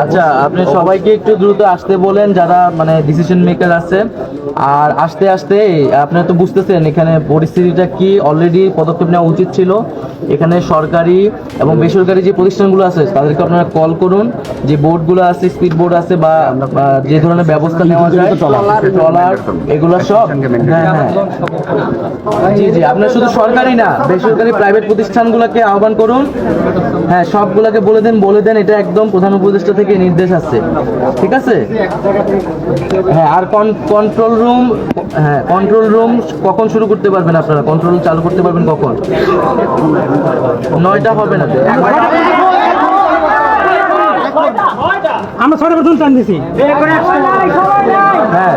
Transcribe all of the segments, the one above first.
আচ্ছা, আপনি সবাইকে একটু দ্রুত আসতে বলেন যারা মানে ডিসিশন মেকার আছে। আর আস্তে আস্তে আপনারা তো বুঝতেছেন এখানে পরিস্থিতিটা কি, অলরেডি পদক্ষেপ নেওয়া উচিত ছিল। এখানে সরকারি এবং বেসরকারি যে প্রতিষ্ঠানগুলো আছে তাদেরকে আপনারা কল করুন, যে বোর্ডগুলো আছে, স্পিড বোর্ড আছে বা যে ধরনের ব্যবস্থা নেওয়া যায়, ট্রলার, এগুলো সব। হ্যাঁ হ্যাঁ, জি জি, আপনার শুধু সরকারি না, বেসরকারি প্রাইভেট প্রতিষ্ঠানগুলোকে আহ্বান করুন। হ্যাঁ, সবগুলোকে বলে দেন এটা একদম প্রধান উপদেষ্টা থেকে নির্দেশ আছে, ঠিক আছে? হ্যাঁ, আর কন্ট্রোল রুম, হ্যাঁ কন্ট্রোল রুম কখন শুরু করতে পারবেন আপনারা? কন্ট্রোল রুম চালু করতে পারবেন কখন? 9টা হবে না তো? আমরা 6টা পর্যন্ত টান দিছি। হ্যাঁ,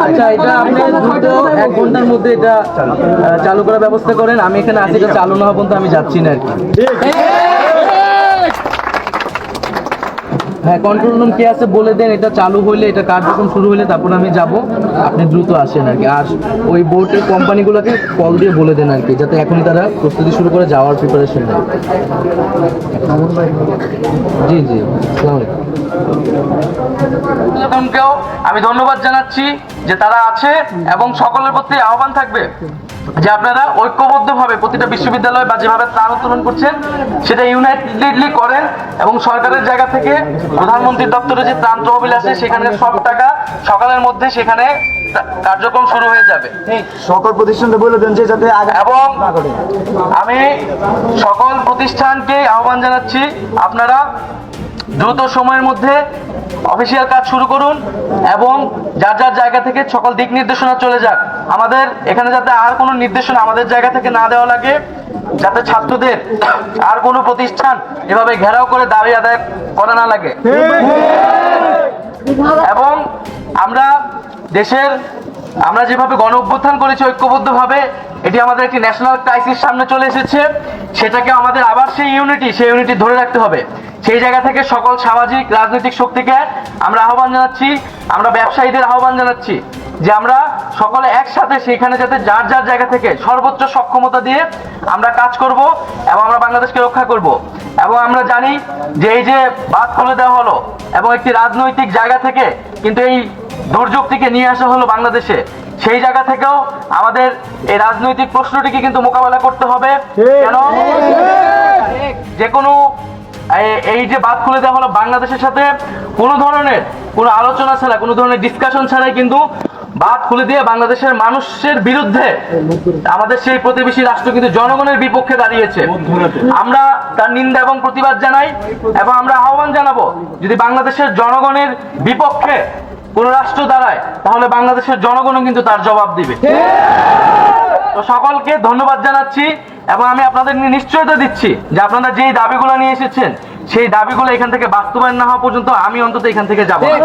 আচ্ছা, এটা আপনি দ্রুত 1 ঘন্টার মধ্যে এটা চালু করার ব্যবস্থা করেন। আমি এখানে আছি, এটা চালু না হওয়া পর্যন্ত আমি যাচ্ছি না আর কি। হ্যাঁ, কন্ট্রোল রুম কে আছে বলে দেন, এটা চালু হইলে, এটা কার্যক্রম শুরু হলে তারপর আমি যাব। আপনি দ্রুত আসেন আর কি। আর ওই বোর্ডের কোম্পানিগুলোকে কল দিয়ে বলে দেন আর কি, যাতে এখনই তারা প্রস্তুতি শুরু করে যাওয়ার প্রিপারেশন নেয়। জি জি, আসসালামু আলাইকুম। আমি ধন্যবাদ জানাচ্ছি যে তারা আছে এবং সকলের প্রতি আহ্বান থাকবে যে আপনারা ঐক্যবদ্ধভাবে প্রতিটা বিশ্ববিদ্যালয় বা যেভাবে ত্রাণ উত্তোলন করছেন সেটা ইউনাইটেডলি করেন এবং সরকারের জায়গা থেকে প্রধানমন্ত্রীর দপ্তরে যে ত্রাণ তহবিল আছে সেখানে সব টাকা সকালের মধ্যে সেখানে কার্যক্রম শুরু হয়ে যাবে। সকল প্রতিষ্ঠানকে বলে দেন যে যাতে এবং আমি সকল প্রতিষ্ঠানকে আহ্বান জানাচ্ছি আপনারা দ্রুত সময়ের মধ্যে অফিসিয়াল কাজ শুরু করুন এবং যার যার জায়গা থেকে সকল দিক নির্দেশনা চলে যাক। আমাদের এখানে যাতে আর কোনো নির্দেশনা আমাদের জায়গা থেকে না দেওয়া লাগে, যাতে ছাত্রদের আর কোনো প্রতিষ্ঠান এভাবে ঘেরাও করে দাবি আদায় করা না লাগে। এবং আমরা যেভাবে গণ অভ্যুত্থান করেছি ঐক্যবদ্ধভাবে, এটি আমাদের একটি ন্যাশনাল ক্রাইসিস সামনে চলে এসেছে, সেটাকে আমাদের আবার সেই ইউনিটি ধরে রাখতে হবে। সেই জায়গা থেকে সকল সামাজিক রাজনৈতিক শক্তিকে আমরা আহ্বান জানাচ্ছি, আমরা ব্যবসায়ীদের আহ্বান জানাচ্ছি যে আমরা সকলে একসাথে সেইখানে যাতে যার যার জায়গা থেকে সর্বোচ্চ সক্ষমতা দিয়ে আমরা কাজ করব এবং আমরা বাংলাদেশকে রক্ষা করব। এবং আমরা জানি যে এই যে বাঁধ খুলে দেওয়া হলো এবং একটি রাজনৈতিক জায়গা থেকে কিন্তু এই দুর্যোগটিকে নিয়ে আসা হলো বাংলাদেশে, সেই জায়গা থেকেও আমাদের এই রাজনৈতিক প্রশ্নটিকে কিন্তু মোকাবেলা করতে হবে। কেন যে কোনো এই যে বাঁধ খুলে দেওয়া হলো বাংলাদেশের সাথে কোনো ধরনের কোনো আলোচনা ছাড়া, কোনো ধরনের ডিসকাশন ছাড়াই কিন্তু বাঁধ খুলে দিয়ে বাংলাদেশের মানুষের বিরুদ্ধে আমাদের সেই প্রতিবেশী রাষ্ট্র কিন্তু জনগণের বিপক্ষে দাঁড়িয়েছে। আমরা তার নিন্দা এবং প্রতিবাদ জানাই এবং আমরা আহ্বান জানাবো যদি বাংলাদেশের জনগণের বিপক্ষে কোন রাষ্ট্র দাঁড়ায় তাহলে বাংলাদেশের জনগণও কিন্তু তার জবাব দিবে। তো সকলকে ধন্যবাদ জানাচ্ছি এবং আমি আপনাদের নিশ্চয়তা দিচ্ছি যে আপনারা যেই দাবিগুলো নিয়ে এসেছেন সেই দাবিগুলো এখান থেকে বাস্তবায়ন না হওয়া পর্যন্ত আমি অন্তত এখান থেকে যাব না।